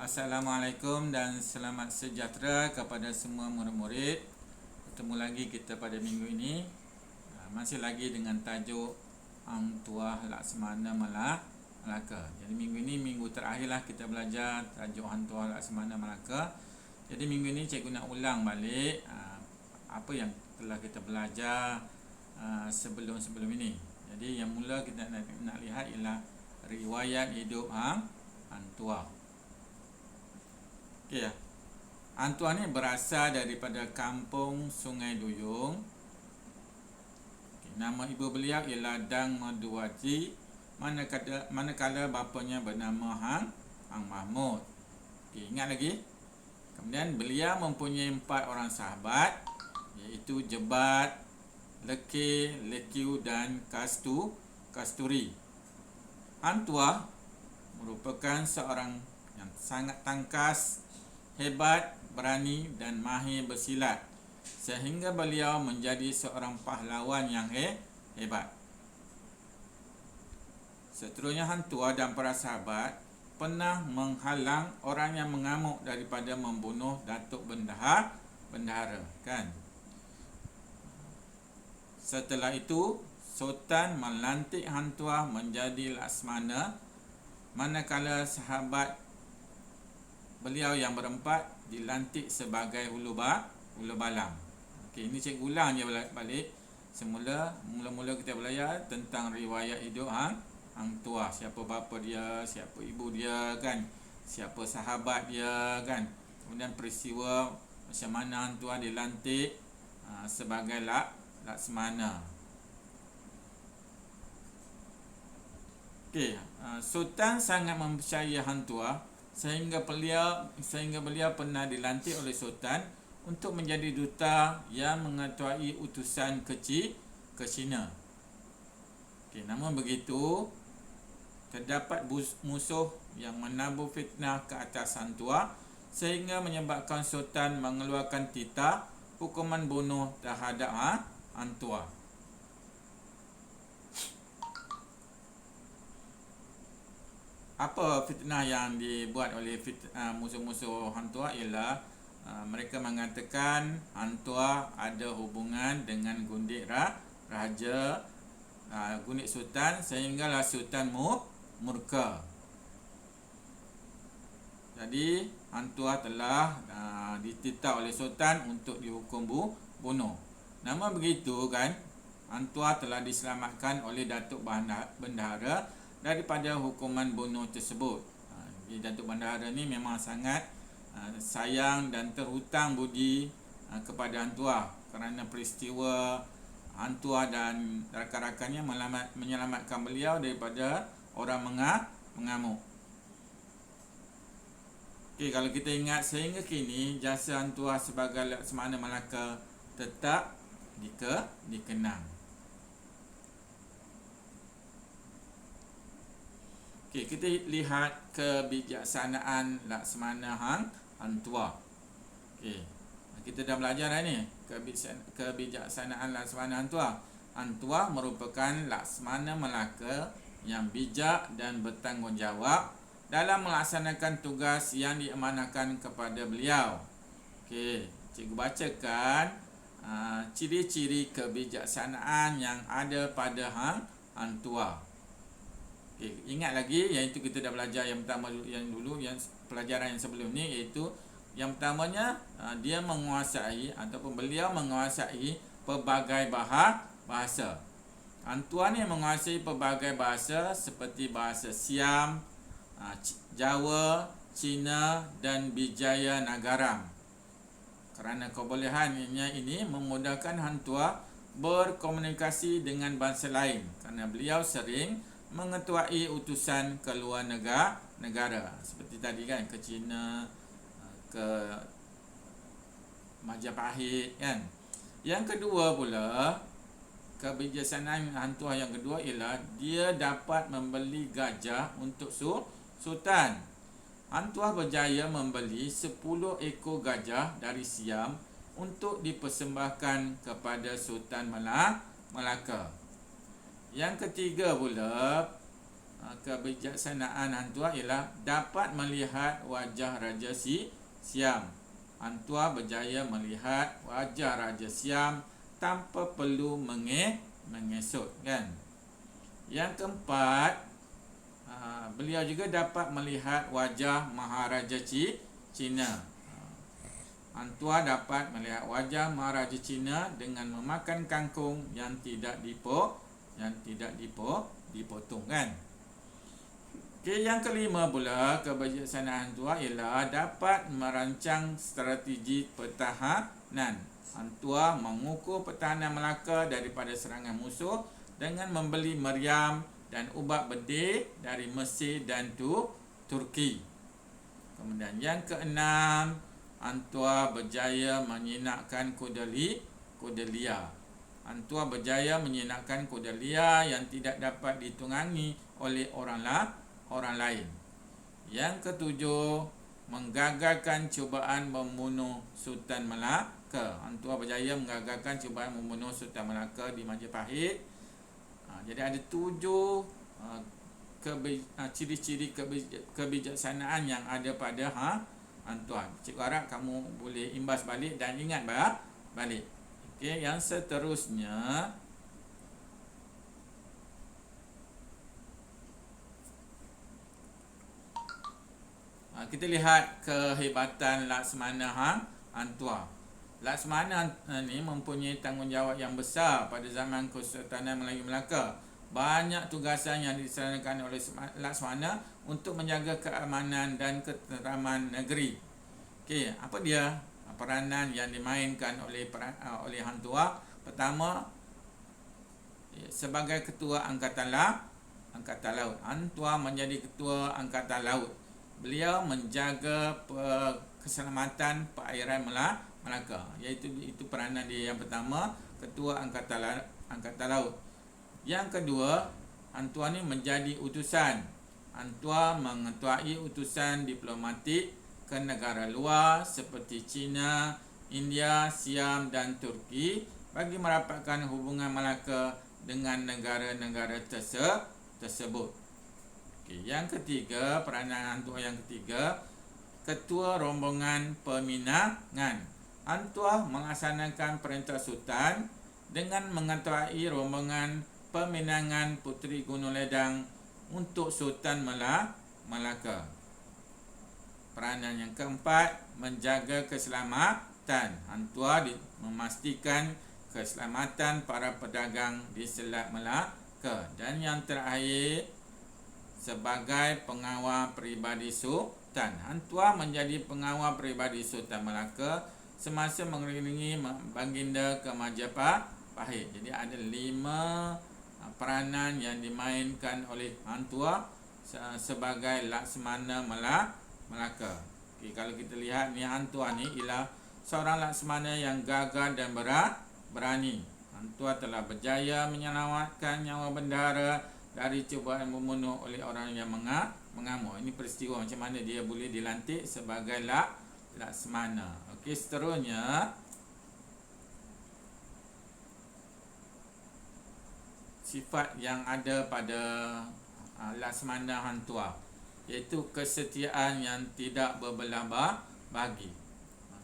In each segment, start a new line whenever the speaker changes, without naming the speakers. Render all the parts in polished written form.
Assalamualaikum dan selamat sejahtera kepada semua murid-murid. Bertemu lagi kita pada minggu ini. Masih lagi dengan tajuk Hang Tuah Laksamana Melaka. Jadi minggu ini minggu terakhirlah kita belajar tajuk Hang Tuah Laksamana Melaka. Jadi minggu ini cikgu nak ulang balik apa yang telah kita belajar sebelum ini. Jadi yang mula kita nak lihat ialah riwayat hidup Hang Tuah. Okey ya. Hang Tuah ni berasal daripada kampung Sungai Duyung. Nama ibu beliau ialah Dang Meduwati, manakala bapanya bernama Hang Mahmud. Okey, ingat lagi? Kemudian beliau mempunyai 4 orang sahabat, iaitu Jebat, Lekir, Lekiu dan Kasturi. Hang Tuah merupakan seorang yang sangat tangkas, hebat, berani dan mahir bersilat, sehingga beliau menjadi seorang pahlawan yang hebat. Seterusnya Hang Tuah dan para sahabat pernah menghalang orang yang mengamuk daripada membunuh Datuk Bendahara, kan? Setelah itu Sultan melantik Hang Tuah menjadi Laksamana, manakala sahabat beliau yang berempat dilantik sebagai Hulu Balang. Okey, ini cikgu ulang je balik. Mula-mula kita belajar tentang riwayat hidup Hang Tuah. Siapa bapa dia, siapa ibu dia, kan? Siapa sahabat dia, kan? Kemudian peristiwa macam mana Hang Tuah dilantik sebagai Laksamana. Okey, Sultan sangat mempercayai Hang Tuah sehingga beliau pernah dilantik oleh Sultan untuk menjadi duta yang mengetuai utusan ke China. Okey, namun begitu terdapat musuh yang menabur fitnah ke atas Hang Tuah sehingga menyebabkan Sultan mengeluarkan titah hukuman bunuh terhadap Hang Tuah. Apa fitnah yang dibuat oleh musuh-musuh Hang Tuah ialah mereka mengatakan Hang Tuah ada hubungan dengan gundik raja, gundik sultan, sehinggalah sultan murka. Jadi Hang Tuah telah dititah oleh sultan untuk dihukum bunuh. Namun begitu, kan, Hang Tuah telah diselamatkan oleh Datuk Bendahara daripada hukuman bunuh tersebut. Datuk Bendahara ni memang sangat sayang dan terhutang budi kepada Hang Tuah kerana peristiwa Hang Tuah dan rakan-rakannya menyelamatkan beliau daripada orang mengamuk. Okey, kalau kita ingat sehingga kini jasa Hang Tuah sebagai Laksamana Melaka tetap dikenang. Okey, kita lihat kebijaksanaan Laksamana Hang Tuah. Okey, kita dah belajar dah ni kebijaksanaan Laksamana Hang Tuah. Hang Tuah merupakan Laksamana Melaka yang bijak dan bertanggungjawab dalam melaksanakan tugas yang diamanahkan kepada beliau. Okey, cikgu bacakan ciri-ciri kebijaksanaan yang ada pada Hang Tuah. Okay, ingat lagi, iaitu kita dah belajar yang pertama yang pelajaran yang sebelum ni, iaitu yang pertamanya dia menguasai ataupun beliau menguasai pelbagai bahasa. Hang Tuah ni menguasai pelbagai bahasa seperti bahasa Siam, Jawa, Cina dan Bijaya Nagaram. Kerana kebolehannya ini memudahkan Hang Tuah berkomunikasi dengan bangsa lain kerana beliau sering mengetuai utusan ke luar negara seperti tadi, kan, ke China, ke Majapahit, kan. Yang kedua pula, kebijaksanaan Hang Tuah yang kedua ialah dia dapat membeli gajah untuk sultan. Hang Tuah berjaya membeli 10 ekor gajah dari Siam untuk dipersembahkan kepada Sultan Melaka. Yang ketiga pula, kebijaksanaan Hang Tuah ialah dapat melihat wajah Raja Siam. Hang Tuah berjaya melihat wajah Raja Siam tanpa perlu mengesot, kan. Yang keempat, beliau juga dapat melihat wajah Maharaja Cina. Hang Tuah dapat melihat wajah Maharaja Cina dengan memakan kangkung yang tidak dipotong, kan. Okey, yang kelima pula kebijaksanaan Hang Tuah ialah dapat merancang strategi pertahanan. Hang Tuah mengukur pertahanan Melaka daripada serangan musuh dengan membeli meriam dan ubat bedil dari Mesir dan Turki. Kemudian yang keenam, Hang Tuah berjaya menyinakkan kuda liar. Hang Tuah berjaya menyinakkan kuda liar yang tidak dapat ditunggangi oleh orang lain. Yang ketujuh, menggagalkan cubaan membunuh Sultan Melaka. Hang Tuah berjaya menggagalkan cubaan membunuh Sultan Melaka di Majapahit. Jadi ada 7 ciri-ciri kebijaksanaan yang ada pada Hang Tuah. Cikgu harap kamu boleh imbas balik dan ingat balik. Okey, yang seterusnya kita lihat kehebatan Laksamana Hang Tuah. Laksamana ni mempunyai tanggungjawab yang besar pada zaman Kesultanan Melayu Melaka. Banyak tugasan yang dilaksanakan oleh Laksamana untuk menjaga keamanan dan ketenteraman negeri. Okey, apa dia peranan yang dimainkan oleh Hang Tuah? Pertama, sebagai ketua Angkatan Laut. Hang Tuah menjadi ketua Angkatan Laut. Beliau menjaga keselamatan perairan Melaka, iaitu itu peranan dia yang pertama, ketua Angkatan Laut. Yang kedua, Hang Tuah ni menjadi utusan. Hang Tuah mengetuai utusan diplomatik ke negara luar seperti China, India, Siam dan Turki bagi merapatkan hubungan Melaka dengan negara-negara tersebut. Okey, yang ketiga, peranan Hang Tuah yang ketiga, ketua rombongan peminangan. Hang Tuah melaksanakan perintah Sultan dengan mengetuai rombongan peminangan Puteri Gunung Ledang untuk Sultan Melaka. Peranan yang keempat, menjaga keselamatan. Hang Tuah memastikan keselamatan para pedagang di Selat Melaka. Dan yang terakhir, sebagai pengawal peribadi Sultan. Hang Tuah menjadi pengawal peribadi Sultan Melaka semasa mengelilingi baginda ke Majapahit. Jadi ada 5 peranan yang dimainkan oleh Hang Tuah sebagai Laksamana Melaka. Okey, kalau kita lihat ni, Hang Tuah ni ialah seorang laksamana yang gagah dan berani. Hang Tuah telah berjaya menyelamatkan nyawa bendahara dari cubaan membunuh oleh orang yang mengamuk. Ini peristiwa macam mana dia boleh dilantik sebagai laksamana. Okey, seterusnya sifat yang ada pada Laksamana Hang Tuah, iaitu kesetiaan yang tidak berbelah bagi.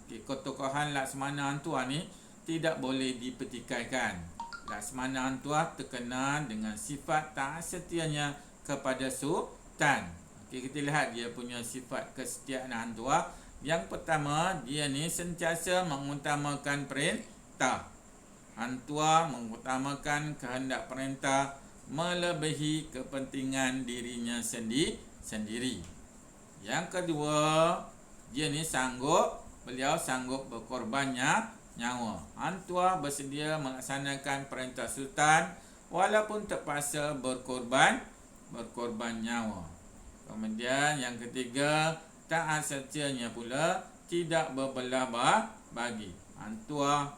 Okey, ketokohan Laksamana Hang Tuah ni tidak boleh dipertikaikan. Laksamana Hang Tuah terkenal dengan sifat taat setianya kepada Sultan. Okey, kita lihat dia punya sifat kesetiaan Hang Tuah. Yang pertama, dia ni sentiasa mengutamakan perintah. Hang Tuah mengutamakan kehendak perintah melebihi kepentingan dirinya sendiri. Yang kedua, beliau sanggup berkorbannya nyawa. Hang Tuah bersedia melaksanakan perintah Sultan walaupun terpaksa berkorban nyawa. Kemudian yang ketiga, taat setianya pula tidak berbelah bagi. Hang Tuah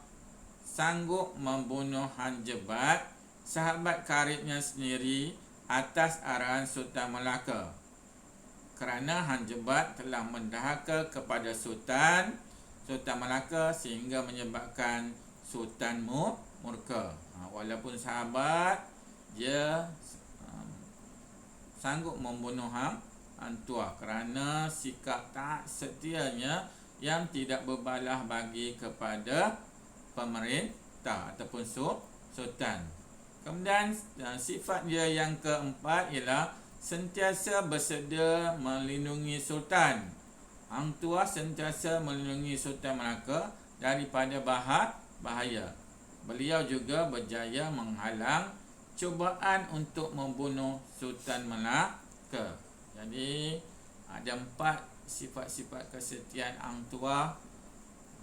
sanggup membunuh Han Jebat, sahabat karibnya sendiri, atas arahan Sultan Melaka, kerana Han Jebat telah mendahaka kepada Sultan Melaka sehingga menyebabkan Sultan murka. Walaupun sahabat, dia sanggup membunuh hang tua kerana sikap taat setianya yang tidak berbalah bagi kepada pemerintah ataupun sultan. Kemudian sifat dia yang keempat ialah sentiasa bersedia melindungi sultan. Hang tua sentiasa melindungi Sultan Melaka daripada bahaya. Beliau juga berjaya menghalang cubaan untuk membunuh Sultan Melaka. Jadi ada 4 sifat-sifat kesetiaan hang tua.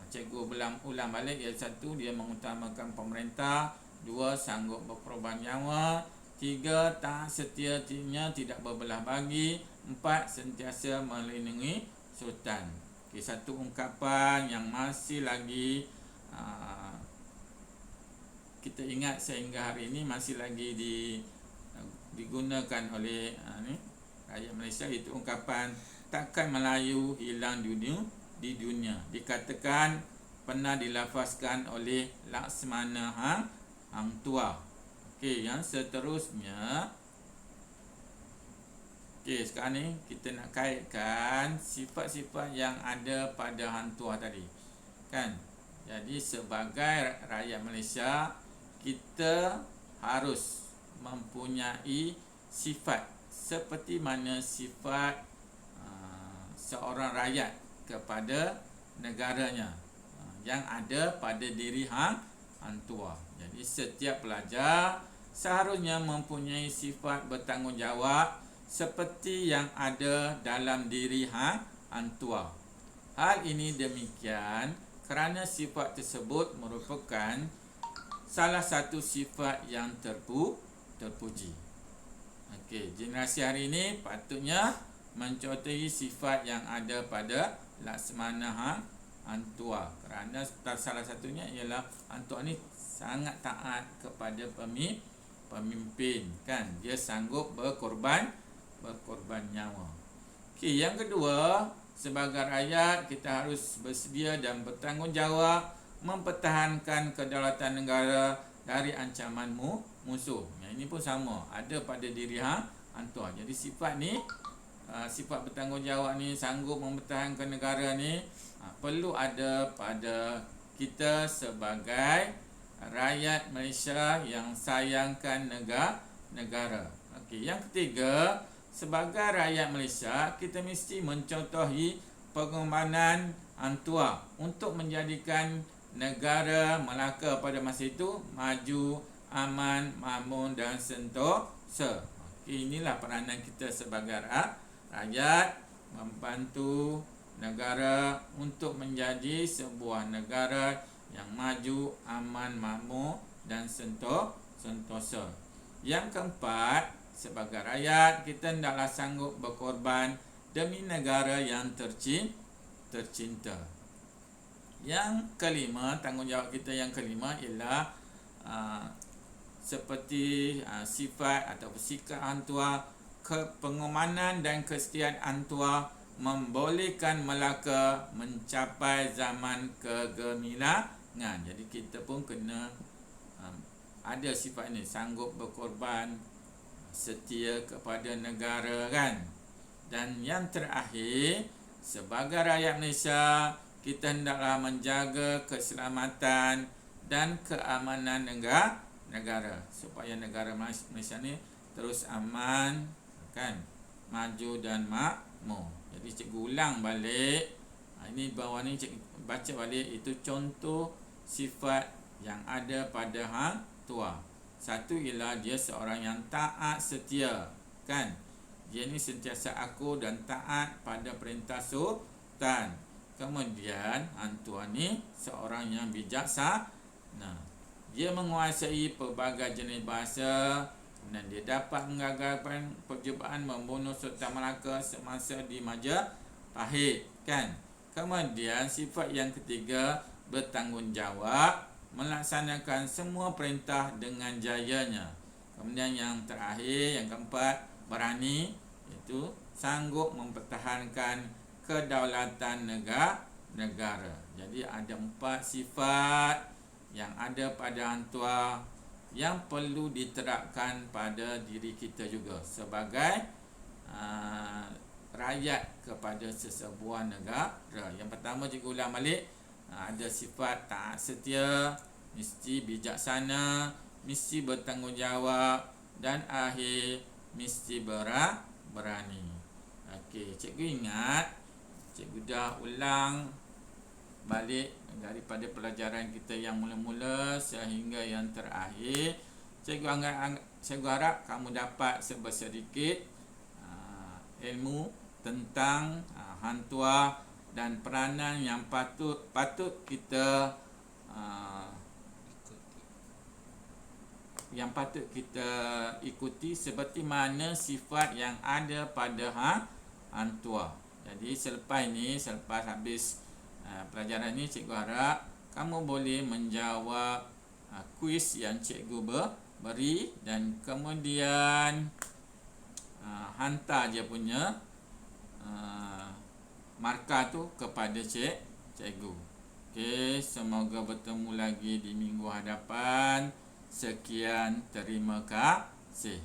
Cikgu ulang balik. Iaitu 1, dia mengutamakan pemerintah. 2, sanggup berkorban nyawa. 3, taat setianya tidak berbelah bagi. 4, sentiasa melindungi sultan. Okay, satu ungkapan yang masih lagi kita ingat sehingga hari ini, masih lagi digunakan oleh rakyat Malaysia, itu ungkapan takkan Melayu hilang di dunia. Dikatakan pernah dilafazkan oleh Laksamana Hang Tua. Okey, yang seterusnya, okey, sekarang ni kita nak kaitkan sifat-sifat yang ada pada hang tua tadi, kan? Jadi sebagai rakyat Malaysia, kita harus mempunyai sifat seperti mana sifat seorang rakyat kepada negaranya yang ada pada diri hang tua. Jadi setiap pelajar seharusnya mempunyai sifat bertanggungjawab seperti yang ada dalam diri hang tua. Hal ini demikian kerana sifat tersebut merupakan salah satu sifat yang terpuji. Okey, generasi hari ini patutnya mencontohi sifat yang ada pada Laksamana hang tua, kerana salah satunya ialah hang tua ni sangat taat kepada pemimpin, kan? Dia sanggup berkorban nyawa. Okey, yang kedua, sebagai rakyat kita harus bersedia dan bertanggungjawab mempertahankan kedaulatan negara dari ancaman musuh. Yang ini pun sama, ada pada diri hang tua. Jadi sifat ni, sifat bertanggungjawab ni, sanggup mempertahankan negara ni, perlu ada pada kita sebagai rakyat Malaysia yang sayangkan negara. Okey, yang ketiga, sebagai rakyat Malaysia, kita mesti mencontohi pengorbanan hang tua untuk menjadikan negara Melaka pada masa itu maju, aman, makmur dan sentosa. Okey, inilah peranan kita sebagai rakyat, membantu negara untuk menjadi sebuah negara yang maju, aman, makmur dan sentosa. Yang keempat, sebagai rakyat kita hendaklah sanggup berkorban demi negara yang tercinta. Yang kelima, tanggungjawab kita yang kelima ialah seperti sifat atau sikap hang tua, pengorbanan dan kesetiaan hang tua membolehkan Melaka mencapai zaman kegemilangan. Jadi kita pun kena ada sifat ini, sanggup berkorban, setia kepada negara, kan? Dan yang terakhir, sebagai rakyat Malaysia, kita hendaklah menjaga keselamatan dan keamanan negara supaya negara Malaysia ni terus aman, kan? Maju dan makmur. Jadi cikgu ulang balik. Ini bawah ni cikgu baca balik, itu contoh sifat yang ada pada hang tua. Satu ialah dia seorang yang taat setia, kan? Dia ni sentiasa akur dan taat pada perintah sultan. Kemudian hang tua ni seorang yang bijaksana. Dia menguasai pelbagai jenis bahasa dan dia dapat menggagalkan percubaan membunuh Sultan Melaka semasa di Majapahit, kan? Kemudian sifat yang ketiga, bertanggungjawab, melaksanakan semua perintah dengan jayanya. Kemudian yang terakhir, yang keempat, berani, iaitu sanggup mempertahankan kedaulatan negara. Jadi ada 4 sifat yang ada pada hang tua yang perlu diterapkan pada diri kita juga sebagai rakyat kepada sesebuah negara. Yang pertama cikgu ulang balik, ada sifat taat setia, mesti bijaksana, mesti bertanggungjawab, dan akhir mesti berani. Okey, cikgu ingat, cikgu dah ulang balik daripada pelajaran kita yang mula-mula sehingga yang terakhir. Cikgu harap kamu dapat sedikit ilmu tentang Hang Tuah dan peranan yang patut kita ikuti seperti mana sifat yang ada pada Hang Tuah. Jadi selepas habis pelajaran ni, cikgu harap kamu boleh menjawab kuis yang cikgu beri dan kemudian hantar je punya markah tu kepada cikgu. Okey, semoga bertemu lagi di minggu hadapan. Sekian, terima kasih.